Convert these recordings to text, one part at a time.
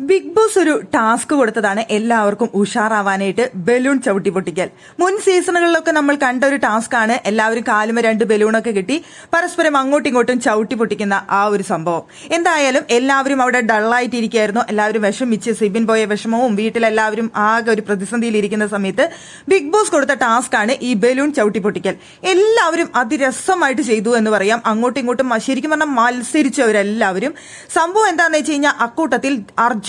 Big boss ഒരു task കൊടുത്തതാണ് എല്ലാവർക്കും ഉഷാറാവാനായിട്ട് ബലൂൺ ചവിട്ടി പൊട്ടിക്കൽ. മുൻ സീസണുകളിലൊക്കെ നമ്മൾ കണ്ട ഒരു ടാസ്ക് ആണ്. എല്ലാവരും കാലുമ 2 ബലൂണൊക്കെ കിട്ടി പരസ്പരം അങ്ങോട്ടും ഇങ്ങോട്ടും ചവിട്ടി പൊട്ടിക്കുന്ന ആ ഒരു സംഭവം. എന്തായാലും എല്ലാവരും അവിടെ ഡള്ളായിട്ടിരിക്കുകയായിരുന്നു. എല്ലാവരും വിഷമിച്ച് സിബിൻ പോയ വിഷമവും വീട്ടിലെല്ലാവരും ആകെ ഒരു പ്രതിസന്ധിയിലിരിക്കുന്ന സമയത്ത് ബിഗ് ബോസ് കൊടുത്ത ടാസ്ക് ആണ് ഈ ബലൂൺ ചവിട്ടി പൊട്ടിക്കൽ. എല്ലാവരും അതിരസമായിട്ട് ചെയ്തു എന്ന് പറയാം. അങ്ങോട്ടും ഇങ്ങോട്ടും ശരിക്കും പറഞ്ഞാൽ മത്സരിച്ചവരെല്ലാവരും. സംഭവം എന്താണെന്ന് വെച്ച് കഴിഞ്ഞാൽ അക്കൂട്ടത്തിൽ അർജുൻ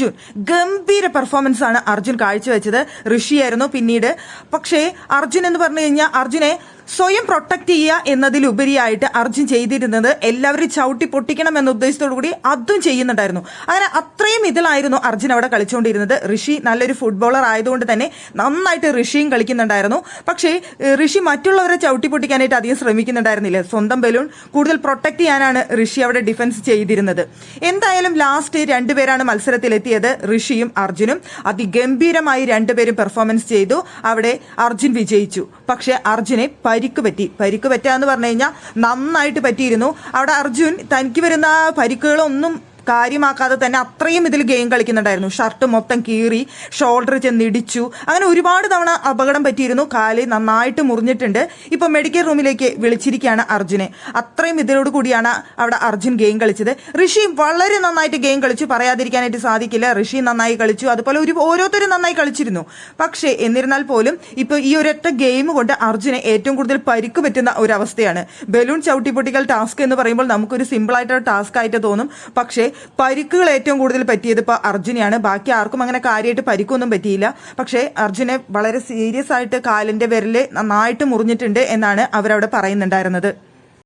ഗംഭീര പെർഫോമൻസ് ആണ് അർജുൻ കാഴ്ചവെച്ചത്. ഋഷിയായിരുന്നു പിന്നീട്. പക്ഷേ അർജുൻ എന്ന് പറഞ്ഞു കഴിഞ്ഞാൽ അർജുനെ സ്വയം പ്രൊട്ടക്ട് ചെയ്യുക എന്നതിലുപരിയായിട്ട് അർജുൻ ചെയ്തിരുന്നത് എല്ലാവരും ചവിട്ടി പൊട്ടിക്കണം എന്ന ഉദ്ദേശത്തോടു കൂടി അതും ചെയ്യുന്നുണ്ടായിരുന്നു. അങ്ങനെ അത്രയും ഇതിലായിരുന്നു അർജുൻ അവിടെ കളിച്ചുകൊണ്ടിരുന്നത്. ഋഷി നല്ലൊരു ഫുട്ബോളർ ആയതുകൊണ്ട് തന്നെ നന്നായിട്ട് ഋഷിയും കളിക്കുന്നുണ്ടായിരുന്നു. പക്ഷേ ഋഷി മറ്റുള്ളവരെ ചവിട്ടി പൊട്ടിക്കാനായിട്ട് അധികം ശ്രമിക്കുന്നുണ്ടായിരുന്നില്ല. സ്വന്തം ബലൂൺ കൂടുതൽ പ്രൊട്ടക്ട് ചെയ്യാനാണ് ഋഷി അവിടെ ഡിഫൻസ് ചെയ്തിരുന്നത്. എന്തായാലും ലാസ്റ്റ് 2 പേരാണ് മത്സരത്തിലെത്തിയത്, ഋഷിയും അർജുനും. അതിഗംഭീരമായി 2 പേരും പെർഫോമൻസ് ചെയ്തു. അവിടെ അർജുൻ വിജയിച്ചു. പക്ഷെ അർജുനെ പരിക്ക് പറ്റുക എന്ന് പറഞ്ഞു കഴിഞ്ഞാൽ നന്നായിട്ട് പറ്റിയിരുന്നു. അവിടെ അർജുൻ തനിക്ക് വരുന്ന പരിക്കുകളൊന്നും കാര്യമാക്കാതെ തന്നെ അത്രയും ഇതിൽ ഗെയിം കളിക്കുന്നുണ്ടായിരുന്നു. ഷർട്ട് മൊത്തം കീറി, ഷോൾഡർ ചെന്നിടിച്ചു. അങ്ങനെ ഒരുപാട് തവണ അപകടം പറ്റിയിരുന്നു. കാല് നന്നായിട്ട് മുറിഞ്ഞിട്ടുണ്ട്. ഇപ്പൊ മെഡിക്കൽ റൂമിലേക്ക് വിളിച്ചിരിക്കുകയാണ് അർജുനെ. അത്രയും ഇതിലോട് കൂടിയാണ് അവിടെ അർജുൻ ഗെയിം കളിച്ചത്. ഋഷി വളരെ നന്നായിട്ട് ഗെയിം കളിച്ചു, പറയാതിരിക്കാനായിട്ട് സാധിക്കില്ല. ഋഷി നന്നായി കളിച്ചു, അതുപോലെ ഓരോരുത്തരും നന്നായി കളിച്ചിരുന്നു. പക്ഷേ എന്നിരുന്നാൽ പോലും ഇപ്പൊ ഈ ഒരൊറ്റ ഗെയിം കൊണ്ട് അർജുനെ ഏറ്റവും കൂടുതൽ പരിക്ക് പറ്റുന്ന ഒരു അവസ്ഥയാണ്. ബലൂൺ ചവിട്ടിപ്പൊട്ടിക്കൽ ടാസ്ക് എന്ന് പറയുമ്പോൾ നമുക്കൊരു സിമ്പിൾ ആയിട്ടുള്ള ടാസ്ക് ആയിട്ട് തോന്നും. പക്ഷേ പരിക്കുകൾ ഏറ്റവും കൂടുതൽ പറ്റിയത് ഇപ്പൊ അർജുനെയാണ്. ബാക്കി ആർക്കും അങ്ങനെ കാര്യമായിട്ട് പരിക്കൊന്നും പറ്റിയില്ല. പക്ഷേ അർജുനെ വളരെ സീരിയസ് ആയിട്ട് കാലിന്റെ വിരല് നന്നായിട്ട് മുറിഞ്ഞിട്ടുണ്ട് എന്നാണ് അവരവിടെ പറയുന്നുണ്ടായിരുന്നത്.